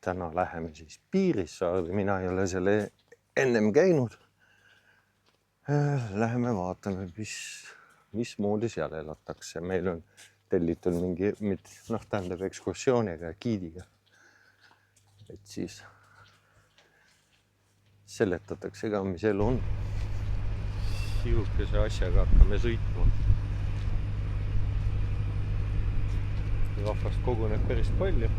täna läheme siis Piirissaarde, mina ei ole seal ennem käinud. Läheme vaatame, mismoodi seal elatakse. Meil on tellitud mingi, tähendab ekskursiooniga ja giidiga. Et siis seletatakse ka, mis elu on. Sihukese asjaga hakkame sõitma. Rahvast koguneb päris palju.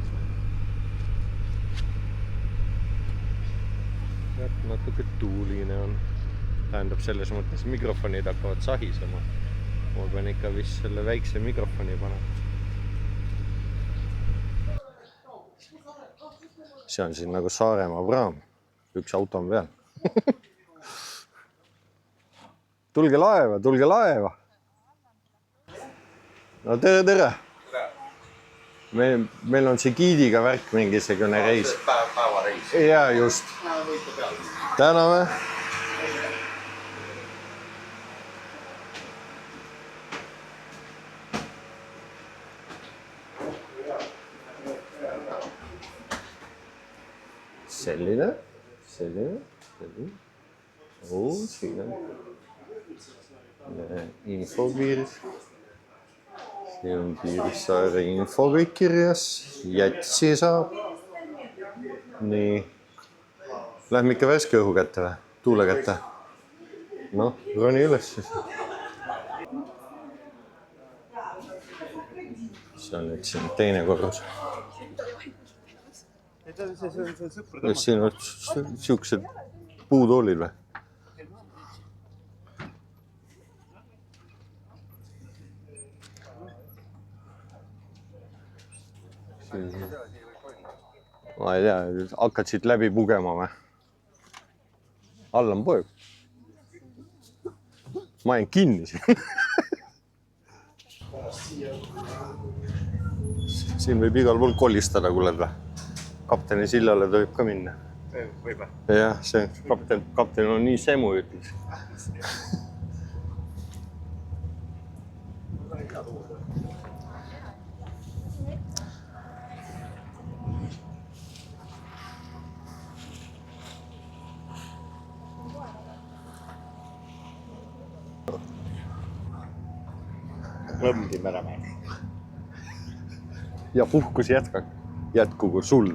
Natuke tuuline on. Tähendab selles mõttes mikrofonid hakkavad sahisema. Ma pean ikka vist selle väikse mikrofoni panema. See on siin nagu Saaremaa praam. Üks auto on peal. Tulge laeva, tulge laeva. No tere. Meil on see giidiga värk mingisugune reis. Päevareis. Ja just. Täname. Selline. Siin on infopiiris. See on Piirissaare info kõik kirjas. Jätsi saab. Nii. Lähme ikka värske õhu kätte või? Tuule kätte. Noh, roni üles siis. See on nüüd siin teine korrus. Siin on siuksed puutoolid või? Ma ei tea, hakkad siit läbi pugema või? All on poeg. Ma jäin kinni siin. Siin võib igal pool kolistada, kuuled või? Kapteni sillale tohib ka minna. Võib või? Jah, see kapten on nii semu ütles. Lõmdi meremäe. Ja puhkus jätkugu sul.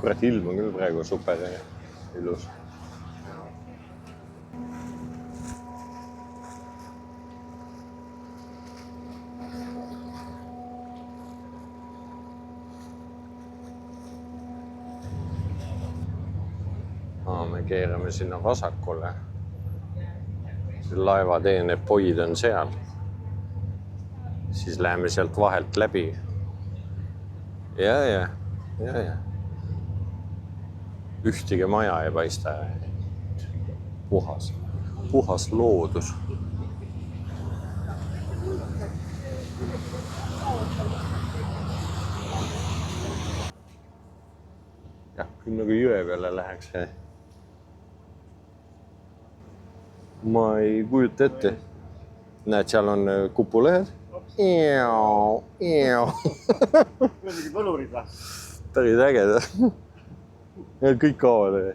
Kurat, ilm on küll praegu super ja ilus. Me keerame sinna vasakule. Laevatee, need poid on seal. Siis läheme sealt vahelt läbi. Ja. Ühtegi maja ei paista. Puhas loodus. Jah, küll nagu jõe peale läheks. Ma ei kujuta ette. Näed, seal on kupulehed. Mingid võlurid või? Päris ägeda. Need kõik kaovad.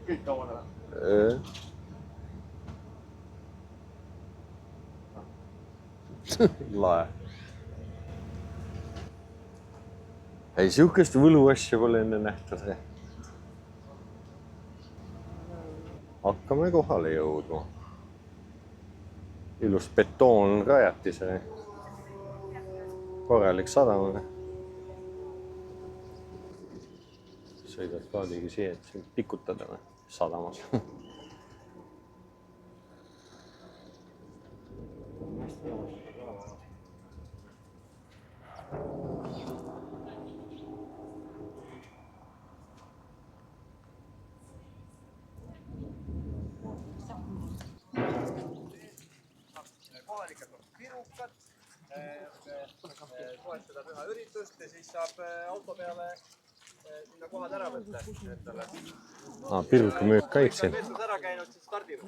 Kõik kaovad ära. Lae. Ei, sihukest võluasja pole enne nähtud. Hakkame kohale jõudma. Ilus betoon rajatis. Korralik sadam. Sõidad kaadiga siia, et siin pikutada sadamas. Kohalikud on pirukad, toetada üha üritust ja siis saab auto peale sinna kohad ära võtta endale. Piruka müük käib siin. Veetud ära käinud, siis stardime.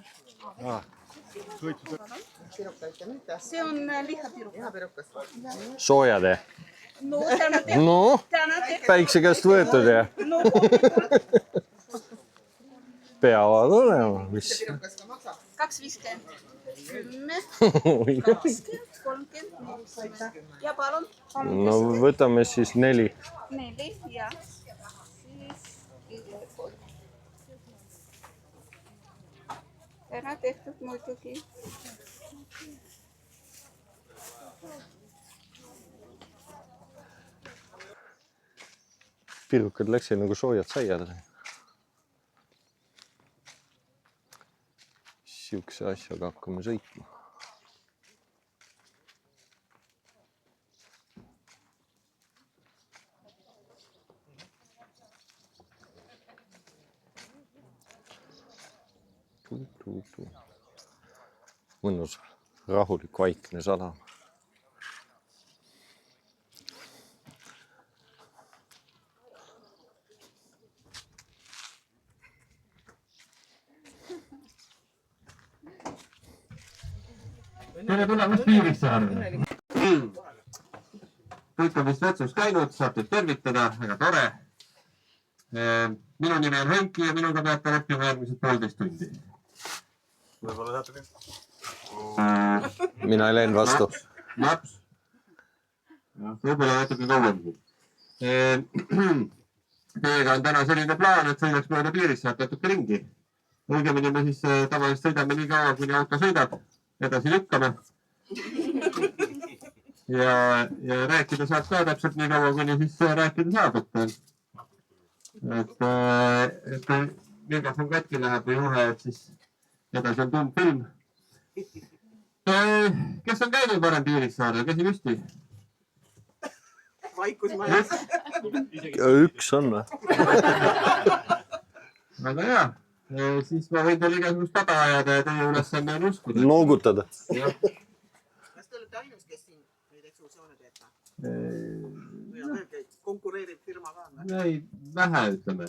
See on lihapirukas. Soojade. No, täna No, päikse käest võetud ja No, peavad olema, mis. 2,50. 10, 20, 30. Ja palun. No võtame siis 4. 4 ja siis täna tehtud muidugi. Pirukad läksid nagu soojad saiad. Siukse asjaga hakkame sõitma. Mõnus, rahulik, vaikne sadam. Tere tulemast Piirissaarele. Kõik on vist Vetsus käinud, saate tervitada, väga tore. Minu nimi on Henki ja minuga peate õppima järgmised 1,5 tundi. Võib-olla natuke. Mina ei läinud vastu. Laps. Võib-olla natuke kauemgi. Teiega on täna selline plaan, et sõidaks mööda Piirissaart natuke ringi. Õigemini me siis tavaliselt sõidame nii kaua, kuni auto sõidab. Edasi lükkame. Ja rääkida saab ka täpselt nii kaua, kuni siis rääkida saab. Et mikrofon katki läheb või juhe, et siis edasi on tumm film. Kes on käinud varem Piirissaarel? Käsi püsti? Vaikus majas. Üks on või? Väga hea. Siis ma võin teile igasugust tada ajada ja teie ülesanne on uskuda. Noogutada. Kas te olete ainus, kes siin neid eksklusioone teeb? Või on veel konkureeriv firma ka? Ei, vähe ütleme.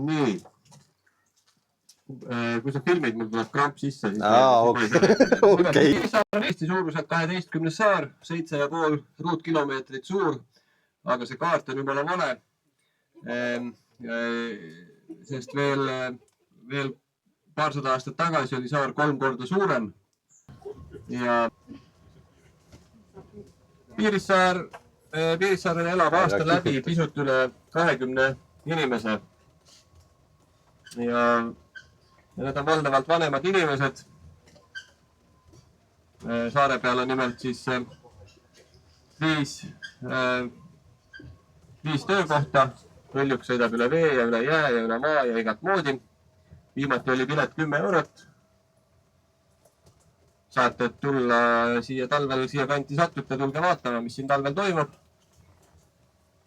Nii. Kui sa filmid, mul tuleb kramp sisse. Okei. Piirissaar on Eesti suuruselt 12 saar, 7,5 ruutkilomeetrit suur, aga see kaart on jumala vale. Sest veel paarsada aastat tagasi oli saar 3 korda suurem. Ja Piirissaarel elab aastal läbi pisut üle 20 inimese. Ja need on valdavalt vanemad inimesed. Saare peal on nimelt siis 5 töökohta. Rõljuk sõidab üle vee ja üle jää ja üle maa ja igat moodi. Viimati oli pilet 10 eurot. Saate tulla siia talvel, siia kanti satute, tulge vaatama, mis siin talvel toimub.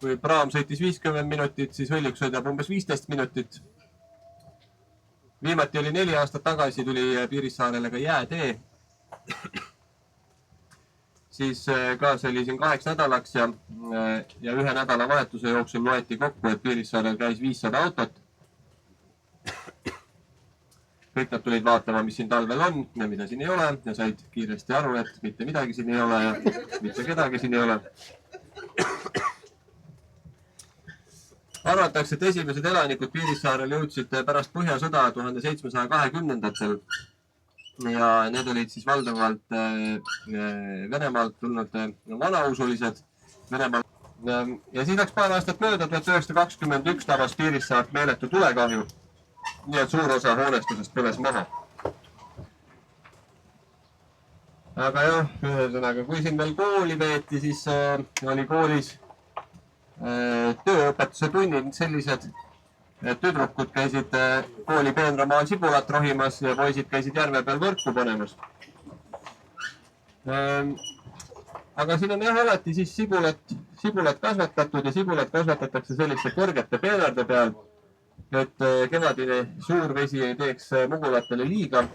Kui praam sõitis 50 minutit, siis Rõljuk sõidab umbes 15 minutit. Viimati oli 4 aastat tagasi, tuli Piirissaarele ka jäätee. Siis ka see oli siin 8 nädalaks ja 1 nädala vahetuse jooksul loeti kokku, et Piirissaarel käis 500 autot. Kõik nad tulid vaatama, mis siin talvel on ja mida siin ei ole ja said kiiresti aru, et mitte midagi siin ei ole ja mitte kedagi siin ei ole. Arvatakse, et esimesed elanikud Piirissaarel jõudsid pärast Põhjasõda 1720-ndatel ja need olid siis valdavalt Venemaalt tulnud vanausulised. Ja siis läks paar aastat mööda, 1921 tabas Piirissaart meeletu tulekahju, nii et suur osa hoonestusest põles maha. Aga jah, ühesõnaga, kui siin veel kooli veeti, siis oli koolis tööõpetuse tunnid sellised, et tüdrukud käisid kooli peenramaal sibulat rohimas ja poisid käisid järve peal võrku panemas. Aga siin on jah alati siis sibulat kasvatatud ja sibulat kasvatatakse selliste kõrgete peenarde peal, et kevadine suur vesi ei teeks mugulatele liiga.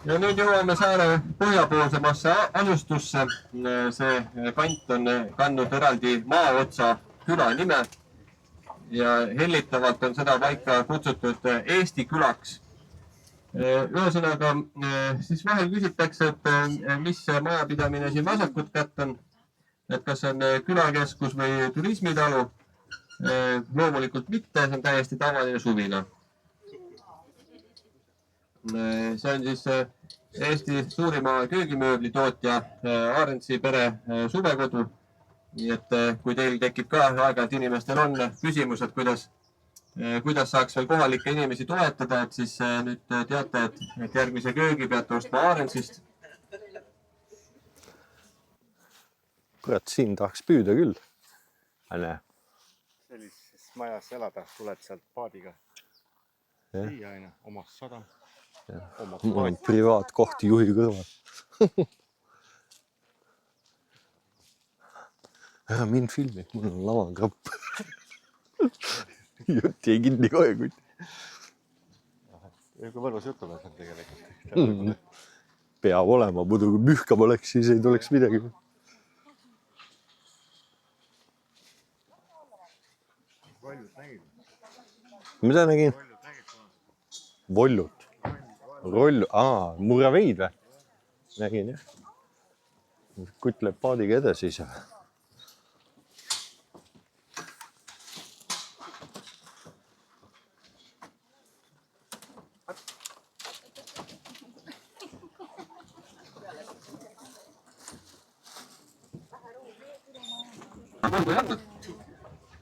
Ja nüüd jõuame saare põhjapoolsemasse asustusse. See kant on kandnud eraldi Maaotsa küla nime ja hellitavalt on seda paika kutsutud Eesti külaks. Ühesõnaga, siis vahel küsitakse, et mis majapidamine siin vasakut kätt on, et kas on külakeskus või turismitalu. Loomulikult mitte, see on täiesti tavaline suvila. See on siis Eesti suurima köögimööbli tootja Arendtsi pere suvekodu. Nii et kui teil tekib ka aeg-ajalt inimestel on küsimus, et kuidas saaks veel kohalikke inimesi toetada, et siis nüüd teate, et järgmise köögi peate ostma Arendsist. Kurat, siin tahaks püüda küll. Näe. Sellises majas elada, tuled sealt paadiga. Siia aina, omas sadam. Mul on privaatkoht juhi kõrval. Ära mind filmi, mul on lavakrapp. Jutt jäi kinni kohe, kuid. Kui mõnus jutumees on tegelikult. Peab olema, muidu kui mühkab oleks, siis ei tuleks midagi. Voljut nägid? Mida nägin? Voljut. Rollu. Muraveid või? Nägin, jah. Kutt läheb paadiga edasi ise.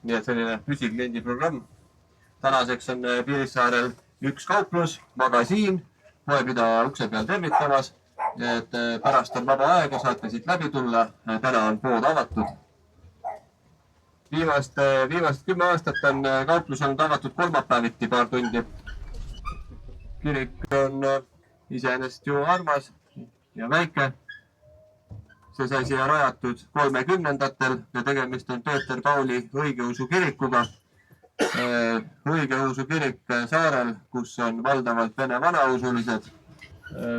Nii et selline püsikliendi programm. Tänaseks on Piirissaarel üks kauplus, magasiin, poepidaja ukse peal tervitamas. Et pärast on vaba aega, saate siit läbi tulla. Täna on pood avatud. Viimast 10 aastat on kauplus olnud avatud kolmapäeviti paar tundi. Kirik on iseenesest ju armas ja väike. See sai siia rajatud 30-ndatel ja tegemist on Peeter Pauli õigeusu kirikuga. Õigeusu kirik saarel, kus on valdavalt vene vanausulised.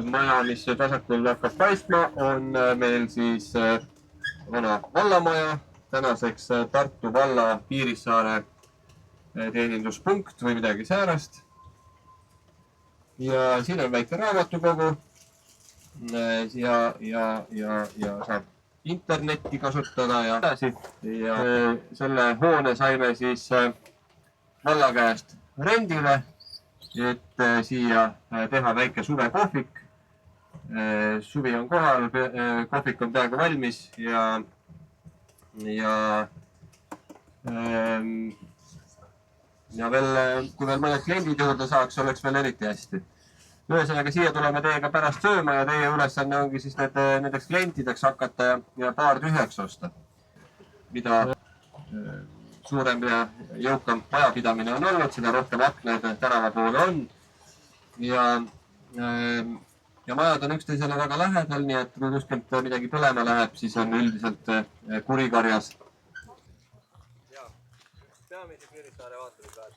Maja, mis vasakul hakkab paistma, on meil siis vana vallamaja. Tänaseks Tartu valla Piirissaare teeninduspunkt või midagi säärast. Ja siin on väike raamatukogu. Ja saab internetti kasutada ja edasi. Ja selle hoone saime siis valla käest rendile, et siia teha väike suvekohvik. Suvi on kohal, kohvik on peaaegu valmis ja veel, kui veel mõned kliendid juurde saaks, oleks veel eriti hästi. Ühesõnaga, siia tuleme teiega pärast sööma ja teie ülesanne ongi siis nendeks klientideks hakata ja paar tühjaks osta. Mida suurem ja jõukam majapidamine on olnud, seda rohkem aknaid tänava poole on. Ja majad on üksteisele väga lähedal, nii et kui kuskilt midagi põlema läheb, siis on üldiselt kurikarjas. Peamisi Piirissaare vaatame praegu.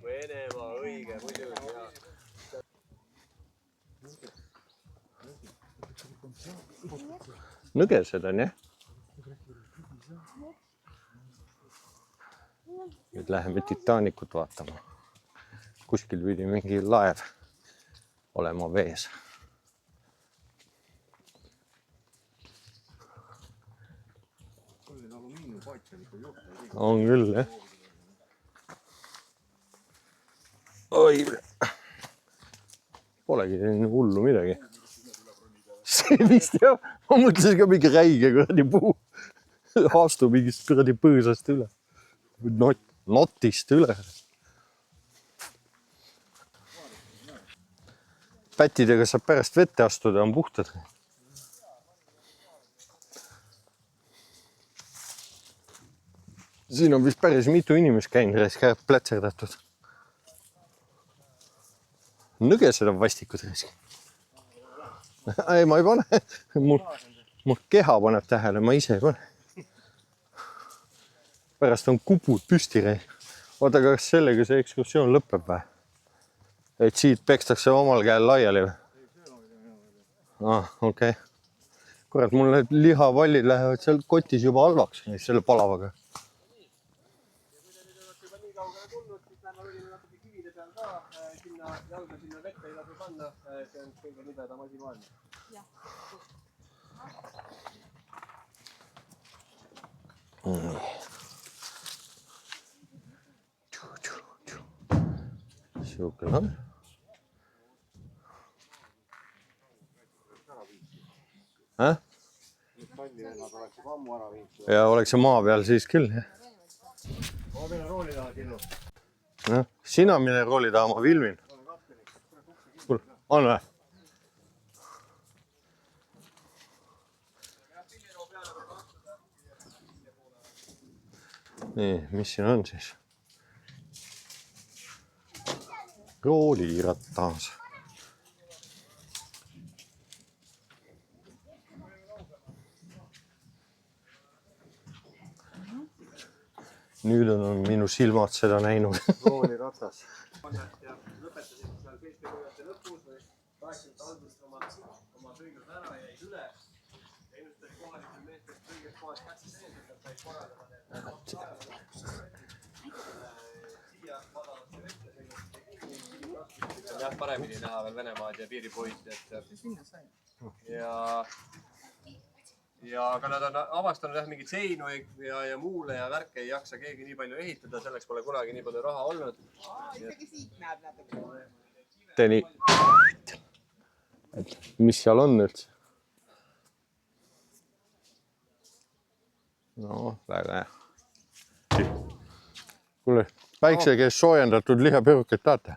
Venemaa, õige, muidugi, jah. Nõgesed on, jah? Nüüd läheme Titanicut vaatama. Kuskil pidi mingi laev olema vees. On küll, jah. Oi, polegi hullu midagi. See vist jah, ma mõtlesin ka mingi räige kuradi puu. Haastu mingist kuradi põõsast üle. Notist üle. Pätidega saab pärast vette astuda, on puhtad. Siin on vist päris mitu inimest käinud, plätserdatud. Nõgesed on vastikud. Ei, ma ei pane. Mul keha paneb tähele, ma ise ei pane. pärast on kupud püsti. Oota, kas sellega see ekskursioon lõpeb või? Et siit pekstakse omal käel laiali või? Okei. Kurat, mul need lihavallid lähevad seal kotis juba halvaks selle palavaga. Nii kaugele tulnud, siis lähme olime natuke kivide peal ka, jalga sinna vette ei tasu panna, see on kõige libedam asi maailmas. Siukene on. Tallivennad oleks juba ammu ära viinud. Ja oleks see maa peal siis küll, jah. Ma mine rooli taha, Killu. Sina mine rooli taha, ma filmin. On või? Nii, mis siin on siis? Rooliratas. Nüüd on minu silmad seda näinud. Rooliratas. Ja lõpetasin seal keisperioodi lõpus või 80 algust oma sõigus ära jäi üle. Ja ilmselt oli kohalikel meestest kõigest kohast kätsi sees, et nad said korraldada need siia madalasse vette sõigus. Jah, paremini näha veel Venemaad ja piiripointi, et ja aga nad on avastanud jah mingit seinu ja muule ja värke ei jaksa keegi nii palju ehitada, selleks pole kunagi nii palju raha olnud. Isegi siit näeb natuke. Teni. Mis seal on üldse? No, väga hea. Kuule, päikse käes soojendatud lihaperukeid tahate?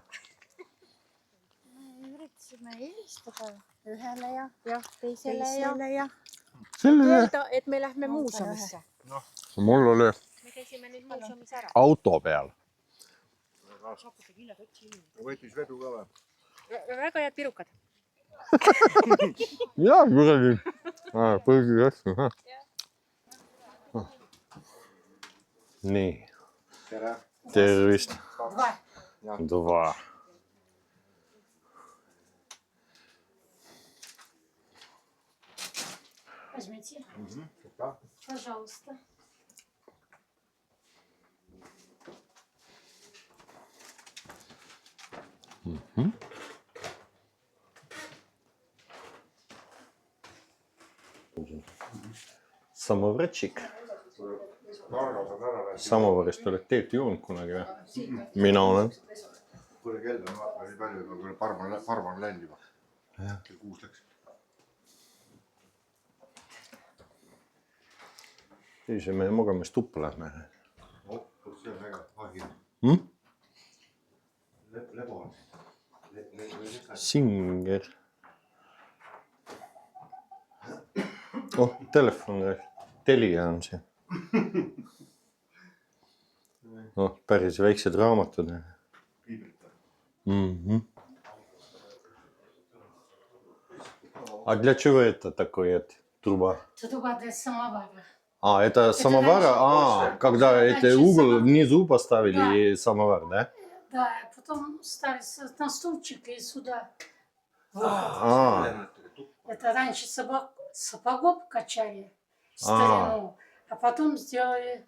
Üritasime helistada ühele ja teisele ja Selle et me lähme muuseumisse. mul oli Me käisime nüüd muuseumis ära. auto peal. Võttis vedu ka või? Väga head pirukad. Ja, kuradi. Põlgi asju. Nii. Tere. Tervist. Два. Возьмите. Пожалуйста. Samovrčik. Samovarist oled teed joonud kunagi või? Mina olen. Kuule kell on vaata nii palju, aga parm on läinud juba. Kell 6 läks. Siis me magamistuppa lähme. See on väga ahi. Lebo on. Singer. Oh, telefon. Telia on siin. Oh, päris väiksed raamatud. А для чего это такое труба? Труба для самовара. Это самовар? Когда это угол внизу поставили и самовар, да? Да, потом ставили на стульчик и сюда. Это раньше сапогом качали старину, а потом сделали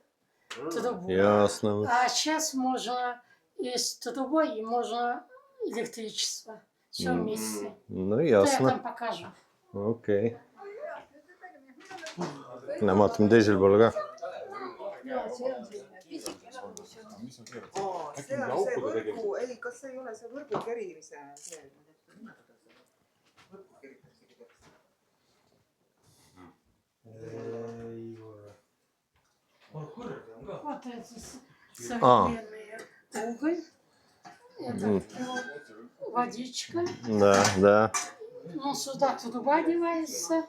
трубу. Ясно. А сейчас можно и с трубой, и можно электричество. Все вместе. Ну, То я ясно. там покажу. Okei. No vaatame teisel pool ka. See on see võrgu, ei, kas see ei ole see võrgu kerimise see? Võrgu keritakse. Вот это современный уголь. Это водичка. Да. Ну, сюда труба девается.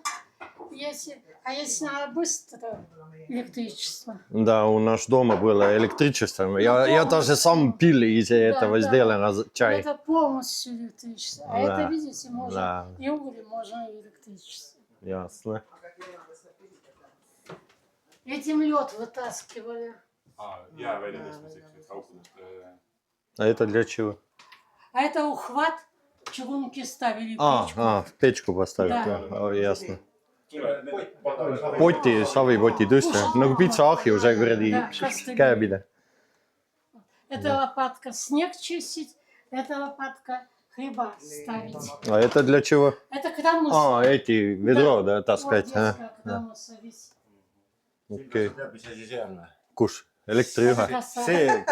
А если надо быстро электричество? Да, у нас дома было электричество. Я даже сам пил из этого сделано чай. Это полностью электричество. А Да. это, видите, можно Да. и уголь, можно и электричество. Ясно. Этим лед вытаскивали. А это для чего? А это ухват, чугунки ставили в печку. В печку поставить, Да. jah. Ясно. Poti, savipoti tõsta, nagu pitsaahju sai kuradi Да, костыли. käepide. Это лопатка снег чистить, это лопатка хлеба ставить. А это для чего? Это когда мусор. Эти ведро, да, таскать. Вот детская, когда мусор висит. Okei. tead, mis asi see on? Kus? Elektriühe? Красава. see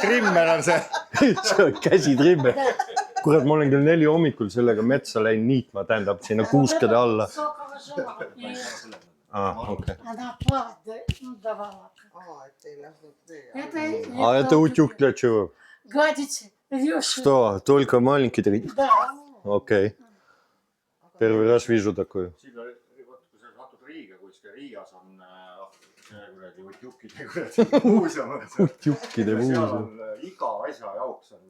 trimmer on see. Käsitrimme. Kurat, ma olen kell 4 hommikul sellega metsa läinud niitma, tähendab sinna kuuskede alla. Высокого жила. И Okei. она плат давала. et ei lasnud vee. Это Это утюг для чего? гладить Лешу. Что? Только маленький такой? Да. Окей. Первый раз вижу такое. siin oli, kui sa satud Riiga kuskil, Riigas on kuradi utjukide kuradi muuseum. Utjukkide seal muuseum. on iga asja jaoks on,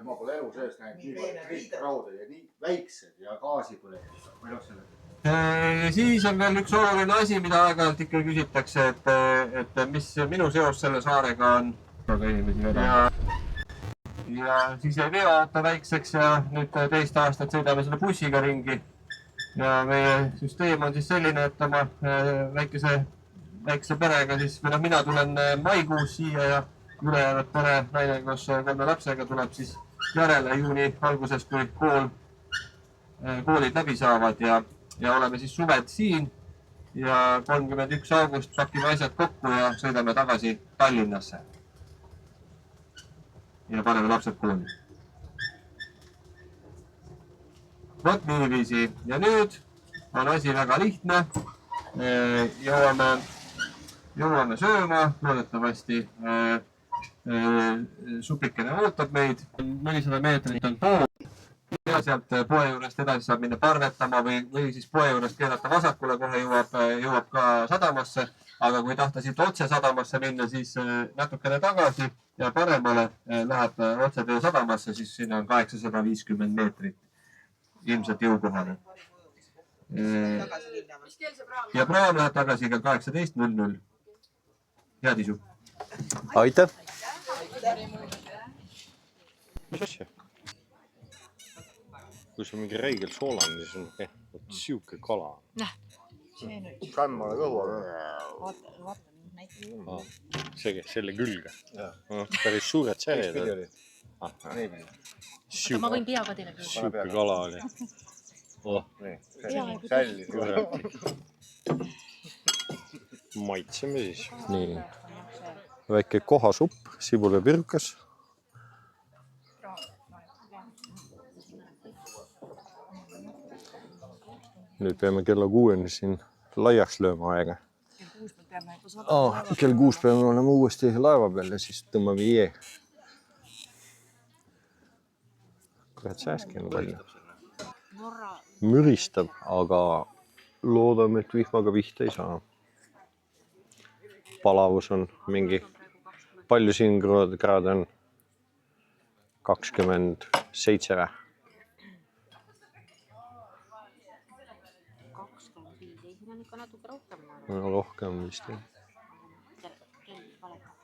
ma pole elu sees näinud nii palju triikrauda ja nii väiksed ja gaasipõletised. või noh, selle Ja siis on veel üks oluline asi, mida aeg-ajalt ikka küsitakse, et mis minu seos selle saarega on. Ja siis jäi veoauto väikseks ja nüüd teist aastat sõidame selle bussiga ringi. Ja meie süsteem on siis selline, et oma väikese perega siis, või noh, mina tulen maikuus siia ja ülejäänud pere naine koos 3 lapsega tuleb siis järele juuni alguses, kui koolid läbi saavad ja oleme siis suved siin ja 31 august pakime asjad kokku ja sõidame tagasi Tallinnasse. Ja paneme lapsed kooli. Vot niiviisi. Ja nüüd on asi väga lihtne. Jõuame sööma, loodetavasti supikene ootab meid. 400 meetrit on pool. Ja sealt poe juurest edasi saab minna parvetama või siis poe juurest keerata vasakule, kohe jõuab ka sadamasse. Aga kui tahta siit otse sadamasse minna, siis natukene tagasi ja paremale läheb otsetee sadamasse, siis sinna on 850 meetrit ilmselt jõukohane. Ja praam läheb tagasi ka 18.00. Head isu. Aitäh! Mis asja? Kui see on mingi räigel soolane, siis on siuke kala. kammale kõhu. Selle külge. Päris suured säred. Ma võin pea ka teile küll. Siuke kala oli. Sälli. Maitseme siis. Nii. Väike kohasupp, sibul ja pirkas. Nüüd peame kella 6 siin laiaks lööma aega. Kell 6 peame olema uuesti laeva peal ja siis tõmbame jee. Kurat sääski on palju. Müristab, aga loodame, et vihmaga vihta ei saa. Palavus on mingi, palju siin kraade on? 27 või? 25 natuke rohkem. No rohkem vist.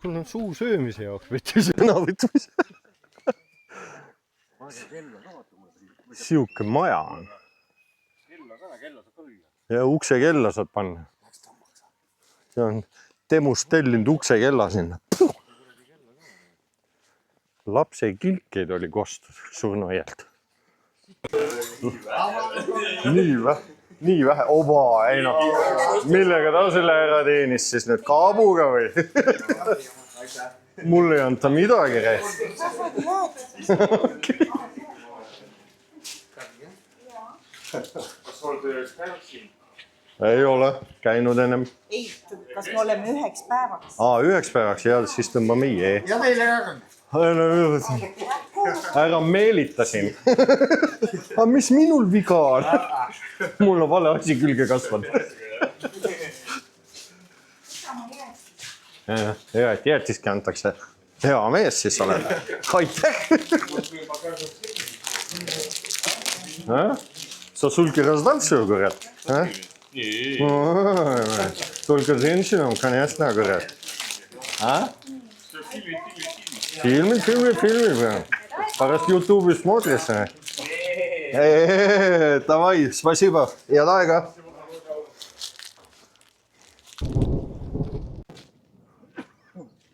Mul on suu söömise jaoks, mitte sõna võtmise. Siuke maja on. Ja ukse kella saad panna. See on Temust tellinud ukse kella sinna. Lapse kilkeid oli kostud surnuaialt. Nii vähe. Oba, ei noh. Millega ta selle ära teenis siis nüüd? Kaabuga või? Mul ei anta midagi rääst. Kas sa oled üheks käinud siin? Ei ole käinud ennem. Ei, kas me oleme 1 päevaks? 1 päevaks ja siis tõmbame jee. Ja teile ka. Ära meelita siin. Aga mis minul viga on? Mul on vale asi külge kasvanud. Hea, et jäätiski antakse. Hea mees siis oled. Aitäh! Sa sulki раздался, говорят? Только женщинам, конечно, говорят. Фильмы. Pärast YouTube'i смотришь. Давай, спасибо. Head aega.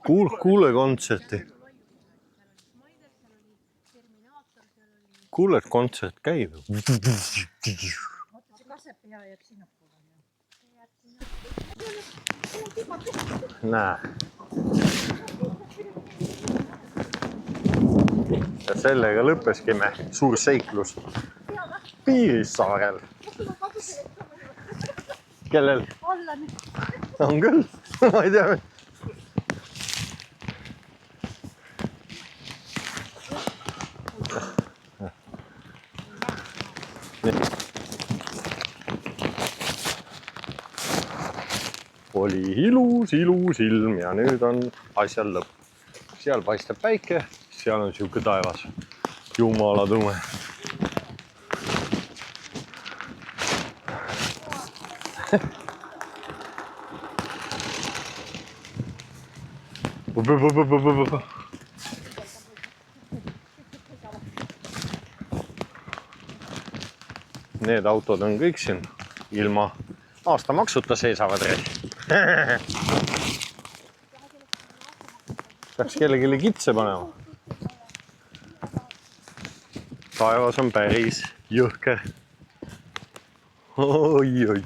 Kuule kontserti. Kuule, et kontsert käib. Näe. Ja sellega lõppeski me suur seiklus Piirissaarel. Kellel? On küll, ma ei tea. Oli ilus ilm ja nüüd on asjal lõpp. Seal paistab päike, seal on siuke taevas. Jumala tume. Need autod on kõik siin ilma aastamaksuta seisavad reis. Peaks kellelegi kitse panema. Taevas on päris jõhker. Oi.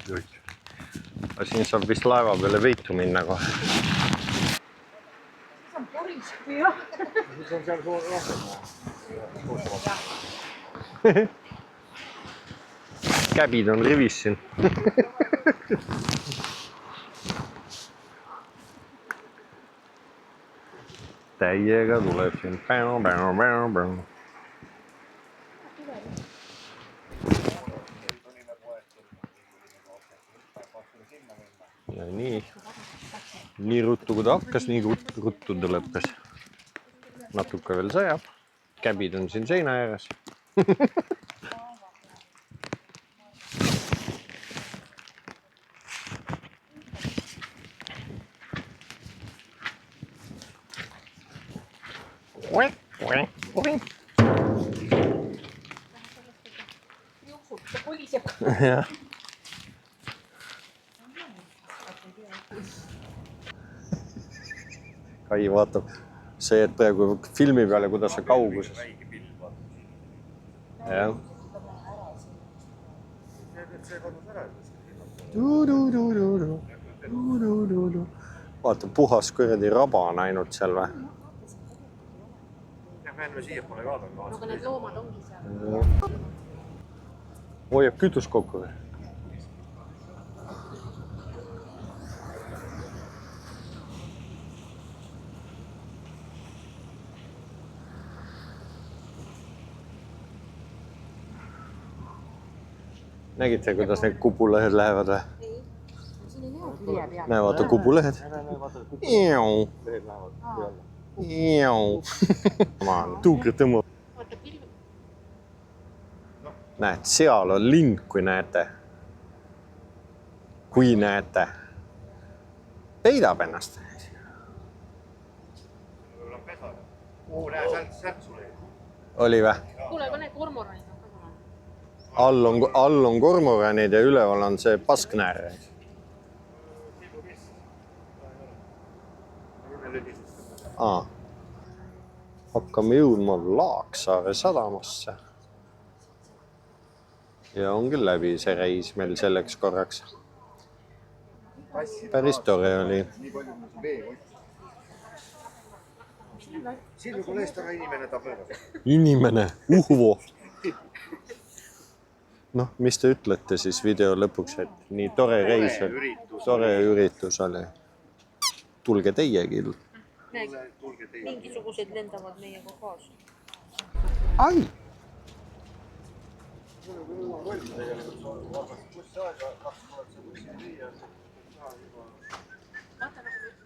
Siin saab vist laeva peale veitu minna kohe. siis on seal suur rohkem. Käbid on rivis siin. Täiega tuleb siin. Ja nii ruttu kui ta hakkas, nii ruttu ta lõppes. Natuke veel sajab. Käbid on siin seina ääres. Jah. Kai vaatab see, et praegu filmi peale, kuidas see kauguses. Jah. Vaata, puhas kuradi raba on ainult seal või? Aga need loomad ongi seal. Hoiab kütus kokku või? Nägite, kuidas need kubulehed lähevad või? Näe, vaata kubulehed. Tuukrid tõmbab. Näed, seal on lind, kui näete. Kui näete. Peidab ennast. Oli või? Kuule, aga need kormoranid on ka All on kormoranid ja üleval on see pasknäär. Hakkame jõudma Laaksaare sadamasse. Ja on küll läbi see reis meil selleks korraks. Päris tore oli. Silvi kolest aga inimene ta pööras. Inimene, uhvo. Noh, mis te ütlete siis video lõpuks, et nii tore reis oli. Tore üritus oli. Tulge teiegi. mingisugused lendavad meiega kaasa. Ai! Vaata nagu